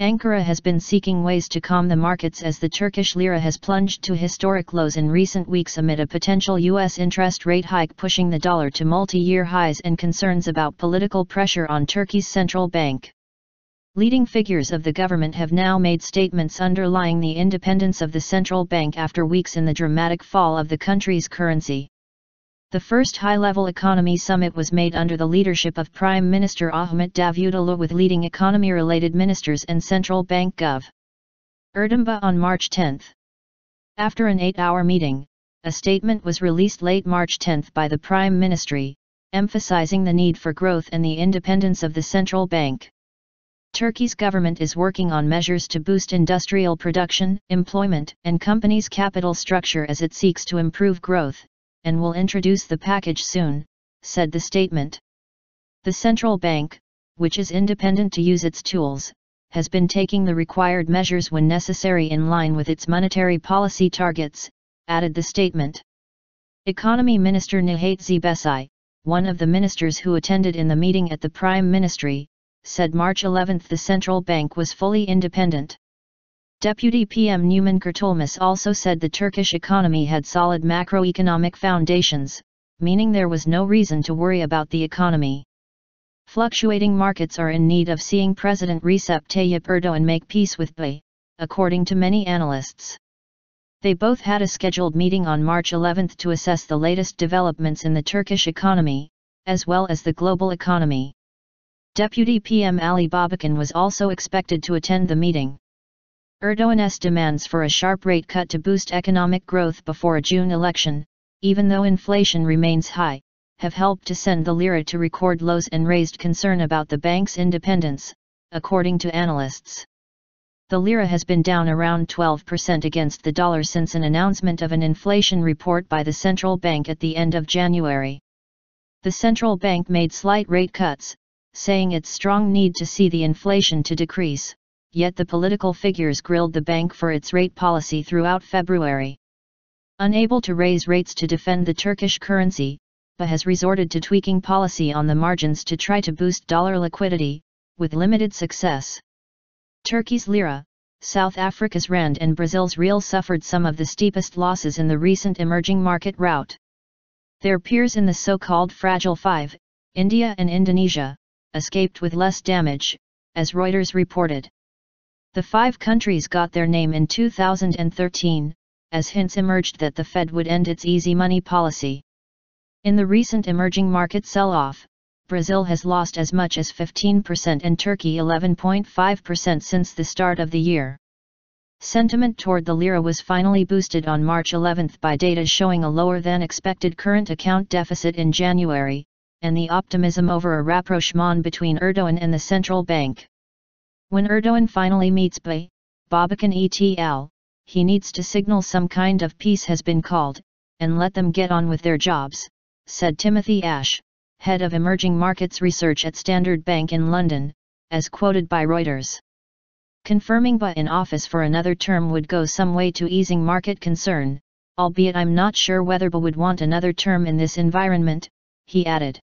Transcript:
Ankara has been seeking ways to calm the markets as the Turkish lira has plunged to historic lows in recent weeks amid a potential U.S. interest rate hike pushing the dollar to multi-year highs and concerns about political pressure on Turkey's central bank. Leading figures of the government have now made statements underlying the independence of the central bank after weeks in the dramatic fall of the country's currency. The first high-level economy summit was made under the leadership of Prime Minister Ahmet Davutoğlu with leading economy-related ministers and Central Bank Gov. Erdem on March 10. After an 8-hour meeting, a statement was released late March 10 by the Prime Ministry, emphasizing the need for growth and the independence of the central bank. Turkey's government is working on measures to boost industrial production, employment, and companies' capital structure as it seeks to improve growth, and will introduce the package soon, said the statement. The central bank, which is independent to use its tools, has been taking the required measures when necessary in line with its monetary policy targets, added the statement. Economy Minister Nihat Zebesay, one of the ministers who attended in the meeting at the Prime Ministry, said March 11 the central bank was fully independent. Deputy PM Numan Kurtulmuş also said the Turkish economy had solid macroeconomic foundations, meaning there was no reason to worry about the economy. Fluctuating markets are in need of seeing President Recep Tayyip Erdoğan make peace with BE, according to many analysts. They both had a scheduled meeting on March 11 to assess the latest developments in the Turkish economy, as well as the global economy. Deputy PM Ali Babacan was also expected to attend the meeting. Erdoğan's demands for a sharp rate cut to boost economic growth before a June election, even though inflation remains high, have helped to send the lira to record lows and raised concern about the bank's independence, according to analysts. The lira has been down around 12% against the dollar since an announcement of an inflation report by the central bank at the end of January. The central bank made slight rate cuts, saying its strong need to see the inflation to decrease. Yet the political figures grilled the bank for its rate policy throughout February. Unable to raise rates to defend the Turkish currency, BE has resorted to tweaking policy on the margins to try to boost dollar liquidity, with limited success. Turkey's lira, South Africa's rand and Brazil's real suffered some of the steepest losses in the recent emerging market rout. Their peers in the so-called Fragile Five, India and Indonesia, escaped with less damage, as Reuters reported. The 5 countries got their name in 2013, as hints emerged that the Fed would end its easy money policy. In the recent emerging market sell-off, Brazil has lost as much as 15% and Turkey 11.5% since the start of the year. Sentiment toward the lira was finally boosted on March 11 by data showing a lower-than-expected current account deficit in January, and the optimism over a rapprochement between Erdoğan and the central bank. When Erdoğan finally meets BE, Babacan et.al., he needs to signal some kind of peace has been called, and let them get on with their jobs, said Timothy Ash, head of emerging markets research at Standard Bank in London, as quoted by Reuters. Confirming BE in office for another term would go some way to easing market concern, albeit I'm not sure whether BE would want another term in this environment, he added.